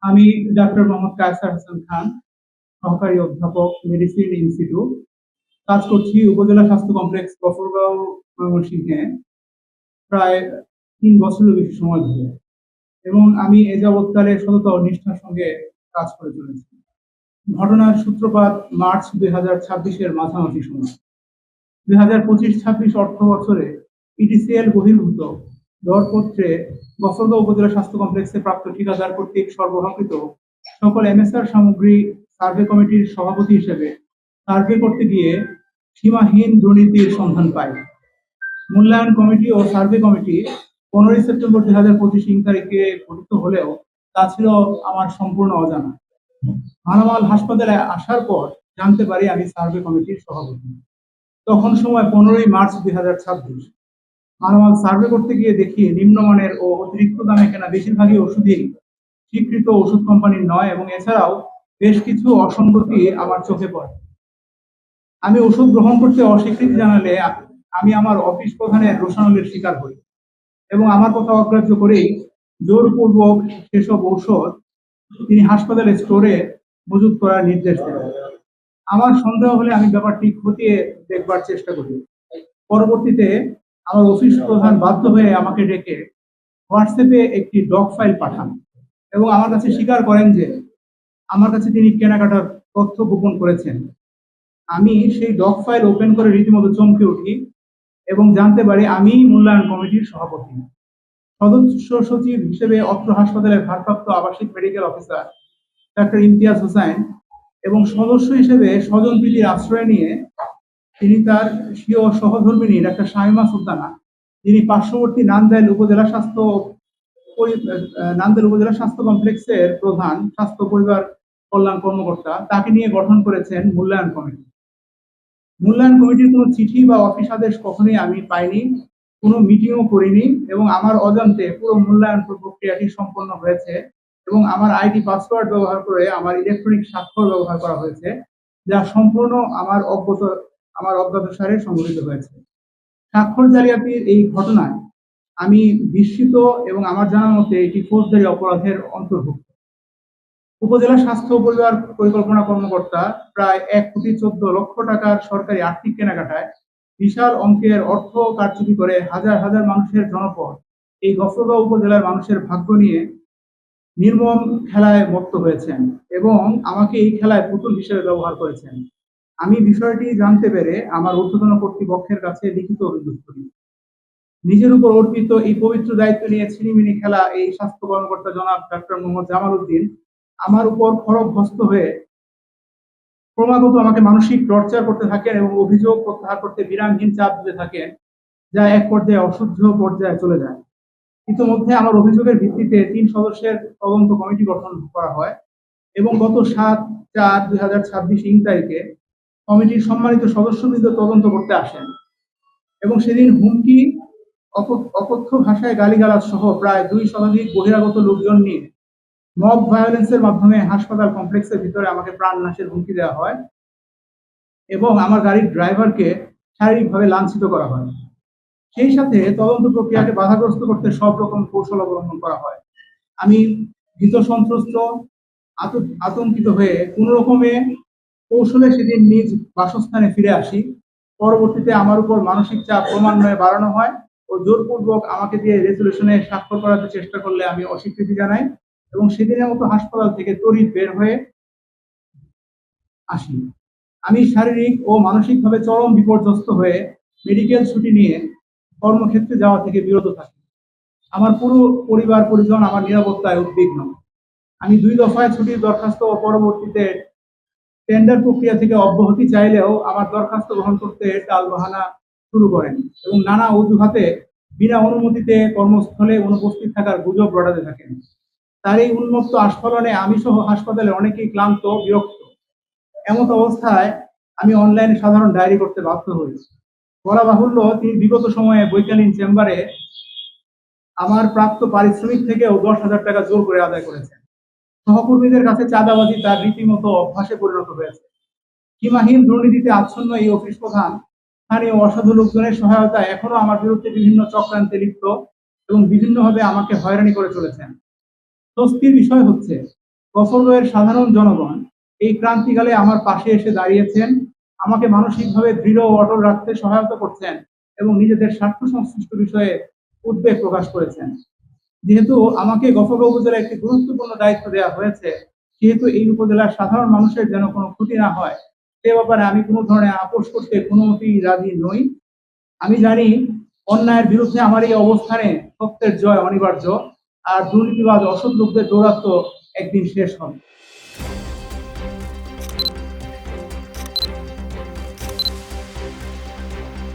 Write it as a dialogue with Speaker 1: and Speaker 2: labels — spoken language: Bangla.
Speaker 1: আমি ডাক্তার মোহাম্মদ কায়সার হাসান খান, সহকারী অধ্যাপক, মেডিসিন ইনস্টিটিউট। কাজ করছি উপজেলা স্বাস্থ্য কমপ্লেক্স গফরগাঁও, ময়মনসিংহে প্রায় ৩ বছরের বেশি সময় ধরে, এবং আমি এ যাবৎকালে সততা ও নিষ্ঠার সঙ্গে কাজ করে চলেছি। ঘটনার সূত্রপাত মার্চ ২০২৬-এর মাঝামাঝি সময়। ২০২৫-২৬ অর্থ বছরে ইটিসিএল বহির্ভূত দরপত্রে গফরগাঁও উপজেলা স্বাস্থ্য কমপ্লেক্সে প্রাপ্ত ঠিকাদার কর্তৃক সরবরাহকৃত সকল এমএসআর সামগ্রী সার্ভে কমিটির সভাপতি হিসেবে সার্ভে করতে গিয়ে সীমাহীন দুর্নীতির সন্ধান পায়। মূল্যায়ন কমিটি ও সার্ভে কমিটি 15 সেপ্টেম্বর 2025 তারিখে গঠিত হলেও তা ছিল আমার সম্পূর্ণ অজানা। মালামাল হাসপাতালে আসার পর জানতে পারি আমি সার্ভে কমিটির সভাপতি। তখন সময় 15 মার্চ 2026। মালামাল সার্ভে করতে গিয়ে দেখি নিম্নমানের ও অতিরিক্ত দামে কেনা বেশিরভাগই ওষুধই স্বীকৃত ওষুধ কোম্পানির নয়, এবং এছাড়াও বেশ কিছু অসঙ্গতি আমার চোখে পড়ে। আমি ওষুধ গ্রহণ করতে অস্বীকৃতি জানালে আমি আমার অফিস প্রধানের রোষানলের শিকার হই, এবং আমার কথা অগ্রাহ্য করেই জোরপূর্বক সেসব ঔষধ তিনি হাসপাতালে স্টোরে মজুত করার নির্দেশ দেন। আমার সন্দেহ হলে আমি ব্যাপারটি খতিয়ে দেখবার চেষ্টা করি। পরবর্তীতে আমার অফিস প্রধান বাধ্য হয়ে আমাকে ডেকে হোয়াটসঅ্যাপে একটি ডক ফাইল পাঠান, এবং আমার কাছে স্বীকার করেন যে আমার কাছে তিনি কেনাকাটার তথ্য গোপন করেছেন। আমি সেই ডক ফাইল ওপেন করে রীতিমতো চমকে উঠি এবং জানতে পারি আমি মূল্যায়ন কমিটির সভাপতি। সদস্য সচিব হিসেবে অত্র হাসপাতালের ভারপ্রাপ্ত আবাসিক medical officer doctor Imtiaz Hossain, এবং সদস্য হিসেবে স্বজনপ্রীতির আশ্রয় নিয়ে তিনি তার স্বীয় সহধর্মিণী ডাক্তার শামিমা সুলতানা, যিনি পার্শ্ববর্তী নান্দাইল উপজেলা স্বাস্থ্য কমপ্লেক্সের প্রধান স্বাস্থ্য পরিবার কল্যাণ কর্মকর্তা, তাকে নিয়ে গঠন করেছেন মূল্যায়ন কমিটি। মূল্যায়ন কমিটির কোনো চিঠি বা অফিস আদেশ কখনোই আমি পাইনি, কোনো মিটিংও করিনি, এবং আমার অজান্তে পুরো মূল্যায়ন প্রক্রিয়াটি সম্পন্ন হয়েছে, এবং আমার আইডি পাসওয়ার্ড ব্যবহার করে আমার ইলেকট্রনিক স্বাক্ষর ব্যবহার করা হয়েছে, যা সম্পূর্ণ আমার অজ্ঞাতসারে সংঘটিত হয়েছে। স্বাক্ষর জালিয়াতির এই ঘটনায় আমি বিস্মিত, এবং আমার জানা মতে এটি ফৌজদারি অপরাধের অন্তর্ভুক্ত। উপজেলা স্বাস্থ্য পরিবার পরিকল্পনা কর্মকর্তা প্রায় 1,14,00,000 টাকার সরকারি আর্থিক কেনাকাটায় বিশাল অঙ্কের অর্থ কারচুপি করে হাজার হাজার মানুষের জনপদ এই গফরগাঁও উপজেলার মানুষের ভাগ্য নিয়ে নির্মম খেলায় মত্ত হয়েছেন, এবং আমাকে এই খেলায় পুতুল হিসেবে ব্যবহার করেছেন। আমি বিষয়টি জানতে পেরে আমার ঊর্ধ্বতন কর্তৃপক্ষের কাছে লিখিত অভিযোগ করি। নিজের উপর অর্পিত এই পবিত্র দায়িত্ব নিয়ে ছিনিমিনি খেলা এই স্বাস্থ্য কর্মকর্তা জনাব ডাক্তার মোহাম্মদ জামাল উদ্দিন আমার উপর খড়গহস্ত হয়ে ক্রমাগত আমাকে মানসিক টর্চার করতে থাকেন, এবং অভিযোগ প্রত্যাহার করতে বিরামহীন চাপ দিতে থাকেন, যা এক পর্যায়ে অসহ্য পর্যায়ে চলে যায়। ইতিমধ্যে আমার অভিযোগের ভিত্তিতে 3 সদস্যের তদন্ত কমিটি গঠন করা হয়, এবং গত 7/4/2026 তারিখে কমিটির সম্মানিত সদস্যবৃন্দ তদন্ত করতে আসেন, এবং সেদিন হুমকি, অকথ্য ভাষায় গালিগালাজ সহ প্রায় 2 শতাধিক বহিরাগত লোকজন নিয়ে মব ভায়োলেন্সের মাধ্যমে হাসপাতাল কমপ্লেক্সের ভিতরে আমাকে প্রাণনাশের হুমকি দেওয়া হয়, এবং আমার গাড়ির ড্রাইভারকে শারীরিকভাবে লাঞ্ছিত করা হয়। সেই সাথে তদন্ত প্রক্রিয়াকে বাধাগ্রস্ত করতে সব রকম কৌশল অবলম্বন করা হয়। আমি ভীত সন্ত্রস্ত, আতঙ্কিত হয়ে কোনো রকমে কৌশলে সেদিন নিজ বাসস্থানে ফিরে আসি। পরবর্তীতে আমার উপর মানসিক চাপ ক্রমান্বয়ে বাড়ানো হয়, ও জোরপূর্বক আমাকে দিয়ে রেজুলেশনে স্বাক্ষর করাতে চেষ্টা করলে আমি অস্বীকৃতি জানাই, এবং সেদিনের মতো হাসপাতাল থেকে তড়িৎ বের হয়ে আসি। আমি শারীরিক ও মানসিকভাবে চরম বিপর্যস্ত হয়ে মেডিকেল ছুটি নিয়ে কর্মক্ষেত্রে যাওয়া থেকে বিরত থাকি। আমার পুরো পরিবার পরিজন আমার নিরাপত্তায় উদ্বিগ্ন। আমি 2 দফায় ছুটির দরখাস্ত ও পরবর্তীতে টেন্ডার প্রক্রিয়া থেকে অব্যাহতি চাইলেও আমার দরখাস্ত গ্রহণ করতে টালবাহানা শুরু করেন, এবং নানা অজুহাতে বিনা অনুমতিতে কর্মস্থলে অনুপস্থিত থাকার গুজব রটাতে থাকেন। তার এই উন্মত্ত আস্ফালনে আমি সহ হাসপাতালে অনেকেই ক্লান্ত, বিরক্ত। এমত অবস্থায় আমি অনলাইনে সাধারণ ডায়েরি করতে বাধ্য হই। বলা বাহুল্য, তিনি বিগত সময়ে বৈকালীন চেম্বারে আমার প্রাপ্ত পারিশ্রমিক থেকেও 10,000 টাকা জোর করে আদায় করেছেন। সহকর্মীদের কাছে চাঁদাবাজি তার রীতিমতো অভ্যাসে পরিণত হয়েছে। সীমাহীন দুর্নীতিতে আচ্ছন্ন এই অফিস প্রধান স্থানীয় অসাধু লোকজনের সহায়তায় এখনো আমার বিরুদ্ধে বিভিন্ন চক্রান্তে লিপ্ত, এবং বিভিন্নভাবে আমাকে হয়রানি করে চলেছেন। স্বস্তির বিষয় হচ্ছে গফরগাঁওয়ের সাধারণ জনগণ এই ক্রান্তিকালে আমার পাশে এসে দাঁড়িয়েছেন, আমাকে মানসিকভাবে দৃঢ় ও অটল রাখতে সহায়তা করছেন এবং নিজেদের স্বার্থ সংশ্লিষ্ট বিষয়ে উদ্বেগ প্রকাশ করেছেন। যেহেতু আমাকে গফরগাঁও উপজেলায় একটি গুরুত্বপূর্ণ দায়িত্ব দেওয়া হয়েছে, সেহেতু এই উপজেলার সাধারণ মানুষের যেন কোনো ক্ষতি না হয় সে ব্যাপারে আমি কোনো ধরনের আপোস করতে কোনোমতেই রাজি নই। আমি জানি অন্যায়ের বিরুদ্ধে আমার এই অবস্থানে সত্যের জয় অনিবার্য, আর দুর্নীতিবাজ অসৎ লোকদের দৌরাত্ম্য একদিন শেষ হবে।